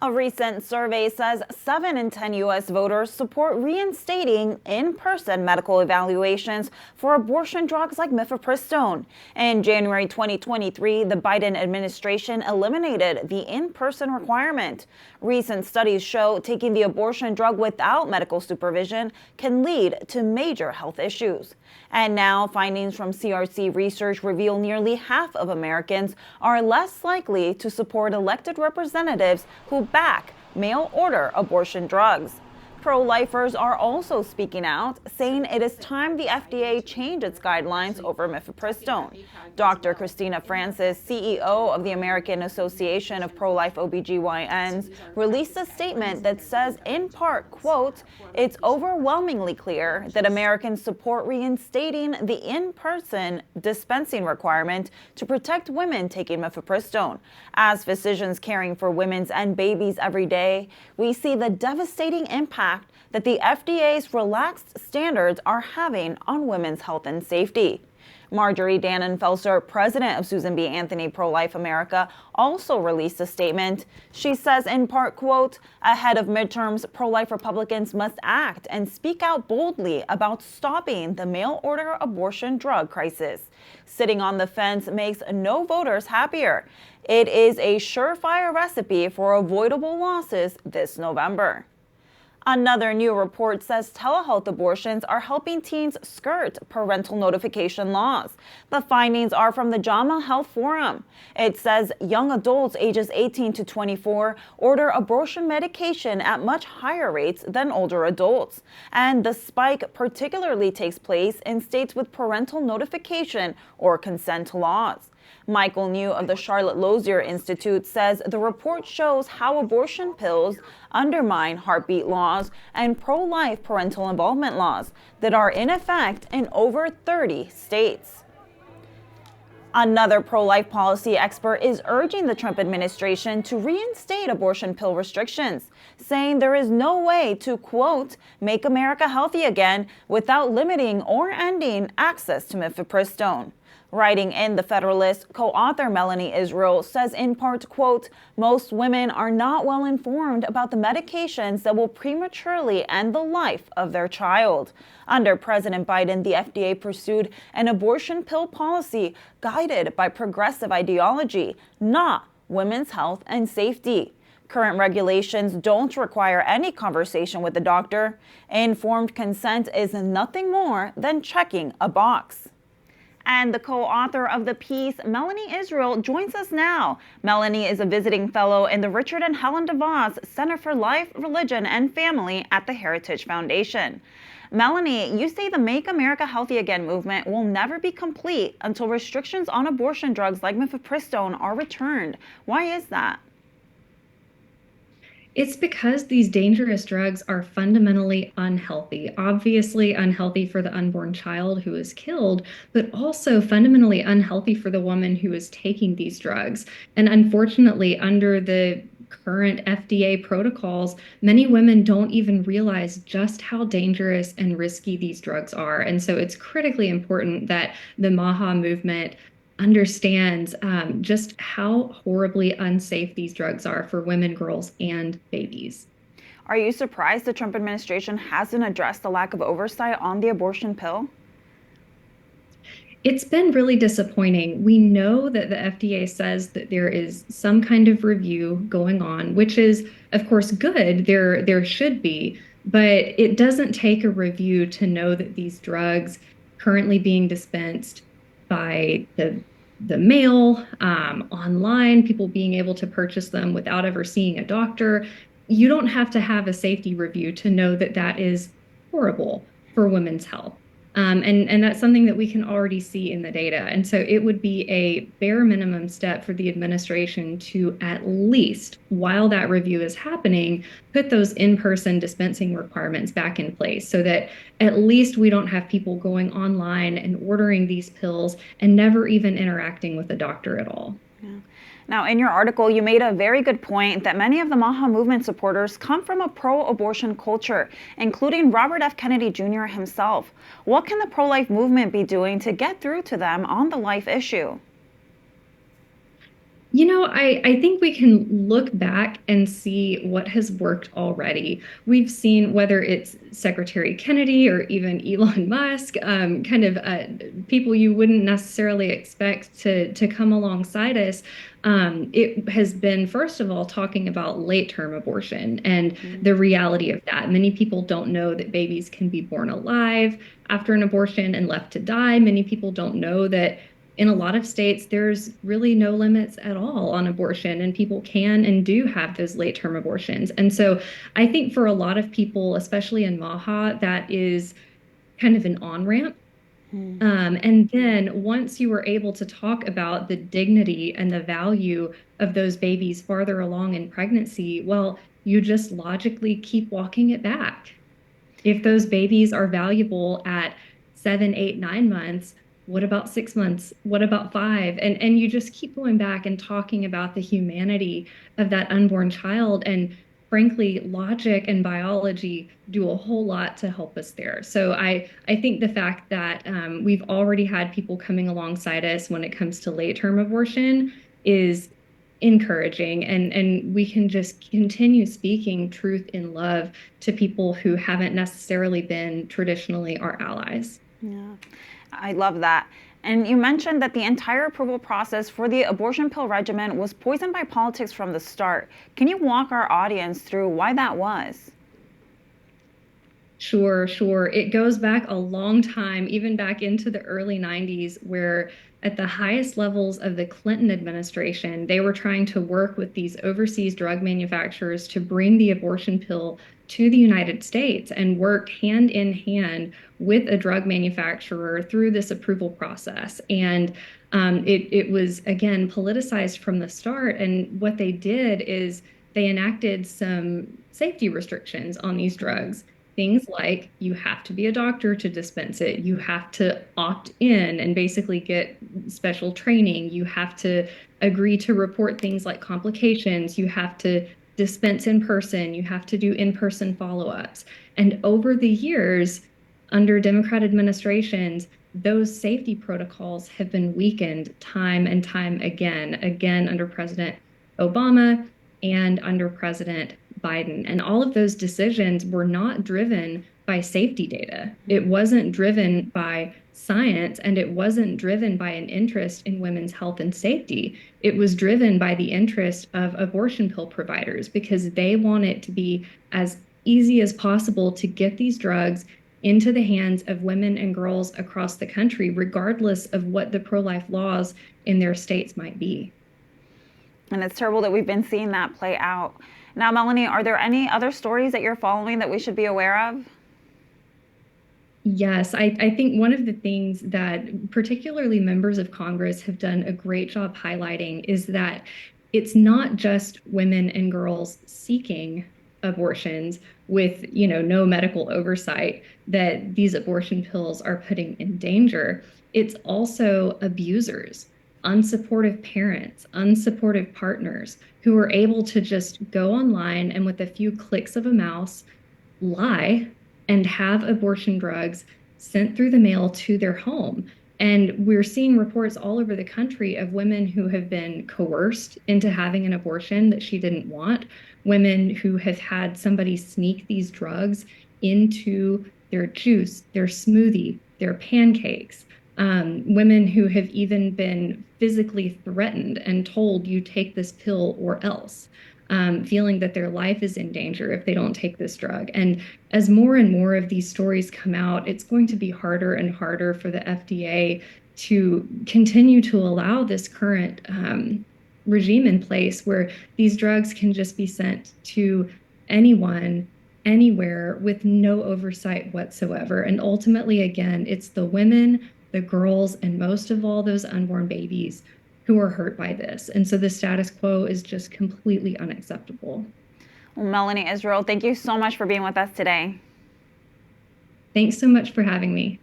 A recent survey says 7 in 10 U.S. voters support reinstating in-person medical evaluations for abortion drugs like Mifepristone. In January 2023, the Biden administration eliminated the in-person requirement. Recent studies show taking the abortion drug without medical supervision can lead to major health issues. And now, findings from CRC research reveal nearly half of Americans are less likely to support elected representatives who back mail-order abortion drugs. Pro-lifers are also speaking out, saying it is time the FDA change its guidelines over Mifepristone. Dr. Christina Francis, CEO of the American Association of Pro-Life OBGYNs, released a statement that says, in part, quote, "It's overwhelmingly clear that Americans support reinstating the in-person dispensing requirement to protect women taking Mifepristone. As physicians caring for women's and babies every day, we see the devastating impact that the FDA's relaxed standards are having on women's health and safety." Marjorie Dannenfelser, president of Susan B. Anthony Pro-Life America, also released a statement. She says, in part, quote, "Ahead of midterms, pro-life Republicans must act and speak out boldly about stopping the mail-order abortion drug crisis. Sitting on the fence makes no voters happier. It is a surefire recipe for avoidable losses this November." Another new report says telehealth abortions are helping teens skirt parental notification laws. The findings are from the JAMA Health Forum. It says young adults ages 18 to 24 order abortion medication at much higher rates than older adults. And the spike particularly takes place in states with parental notification or consent laws. Michael New of the Charlotte Lozier Institute says the report shows how abortion pills undermine heartbeat laws and pro-life parental involvement laws that are in effect in over 30 states. Another pro-life policy expert is urging the Trump administration to reinstate abortion pill restrictions, saying there is no way to, quote, "make America healthy again" without limiting or ending access to Mifepristone. Writing in The Federalist, co-author Melanie Israel says in part, quote, "Most women are not well informed about the medications that will prematurely end the life of their child." Under President Biden, the FDA pursued an abortion pill policy guided by progressive ideology, not women's health and safety. Current regulations don't require any conversation with the doctor. Informed consent is nothing more than checking a box. And the co-author of the piece, Melanie Israel, joins us now. Melanie is a visiting fellow in the Richard and Helen DeVos Center for Life, Religion, and Family at the Heritage Foundation. Melanie, you say the Make America Healthy Again movement will never be complete until restrictions on abortion drugs like Mifepristone are returned. Why is that? It's because these dangerous drugs are fundamentally unhealthy, obviously unhealthy for the unborn child who is killed, but also fundamentally unhealthy for the woman who is taking these drugs. And unfortunately, under the current FDA protocols, many women don't even realize just how dangerous and risky these drugs are. And so it's critically important that the MAHA movement understands just how horribly unsafe these drugs are for women, girls, and babies. Are you surprised the Trump administration hasn't addressed the lack of oversight on the abortion pill? It's been really disappointing. We know that the FDA says that there is some kind of review going on, which is, of course, good. There should be, but it doesn't take a review to know that these drugs currently being dispensed by the mail, online, people being able to purchase them without ever seeing a doctor. You don't have to have a safety review to know that that is horrible for women's health. And that's something that we can already see in the data. And so it would be a bare minimum step for the administration to at least, while that review is happening, put those in-person dispensing requirements back in place so that at least we don't have people going online and ordering these pills and never even interacting with a doctor at all. Yeah. Now, in your article, you made a very good point that many of the MAHA movement supporters come from a pro-abortion culture, including Robert F. Kennedy Jr. himself. What can the pro-life movement be doing to get through to them on the life issue? I think we can look back and see what has worked already. We've seen whether it's Secretary Kennedy or even Elon Musk, kind of people you wouldn't necessarily expect to come alongside us. It has been, first of all, talking about late-term abortion and the reality of that. Many people don't know that babies can be born alive after an abortion and left to die. Many people don't know that in a lot of states, there's really no limits at all on abortion, and people can and do have those late term abortions. And so I think for a lot of people, especially in Maha, that is kind of an on ramp. And then once you were able to talk about the dignity and the value of those babies farther along in pregnancy, well, you just logically keep walking it back. If those babies are valuable at 7, 8, 9 months, what about 6 months? What about 5? And you just keep going back and talking about the humanity of that unborn child. And frankly, logic and biology do a whole lot to help us there. So I think the fact that we've already had people coming alongside us when it comes to late term abortion is encouraging, and we can just continue speaking truth in love to people who haven't necessarily been traditionally our allies. Yeah, I love that. And you mentioned that the entire approval process for the abortion pill regimen was poisoned by politics from the start. Can you walk our audience through why that was? Sure, sure. It goes back a long time, even back into the early 90s, where at the highest levels of the Clinton administration, they were trying to work with these overseas drug manufacturers to bring the abortion pill to the United States and work hand in hand with a drug manufacturer through this approval process. And it was, again, politicized from the start. And what they did is they enacted some safety restrictions on these drugs. Things like you have to be a doctor to dispense it. You have to opt in and basically get special training. You have to agree to report things like complications. You have to dispense in person. You have to do in-person follow-ups. And over the years, under Democrat administrations, those safety protocols have been weakened time and time again under President Obama and under President Biden. And all of those decisions were not driven by safety data. It wasn't driven by science, and it wasn't driven by an interest in women's health and safety. It was driven by the interest of abortion pill providers because they want it to be as easy as possible to get these drugs into the hands of women and girls across the country, regardless of what the pro-life laws in their states might be. And it's terrible that we've been seeing that play out. Now, Melanie, are there any other stories that you're following that we should be aware of? Yes, I think one of the things that particularly members of Congress have done a great job highlighting is that it's not just women and girls seeking abortions with, no medical oversight that these abortion pills are putting in danger. It's also abusers, unsupportive parents, unsupportive partners who are able to just go online and with a few clicks of a mouse lie and have abortion drugs sent through the mail to their home. And we're seeing reports all over the country of women who have been coerced into having an abortion that she didn't want, women who have had somebody sneak these drugs into their juice, their smoothie, their pancakes. Women who have even been physically threatened and told, you take this pill or else, feeling that their life is in danger if they don't take this drug. And as more and more of these stories come out, it's going to be harder and harder for the FDA to continue to allow this current regime in place where these drugs can just be sent to anyone, anywhere, with no oversight whatsoever. And ultimately, again, it's the women, the girls, and most of all, those unborn babies who are hurt by this. And so the status quo is just completely unacceptable. Well, Melanie Israel, thank you so much for being with us today. Thanks so much for having me.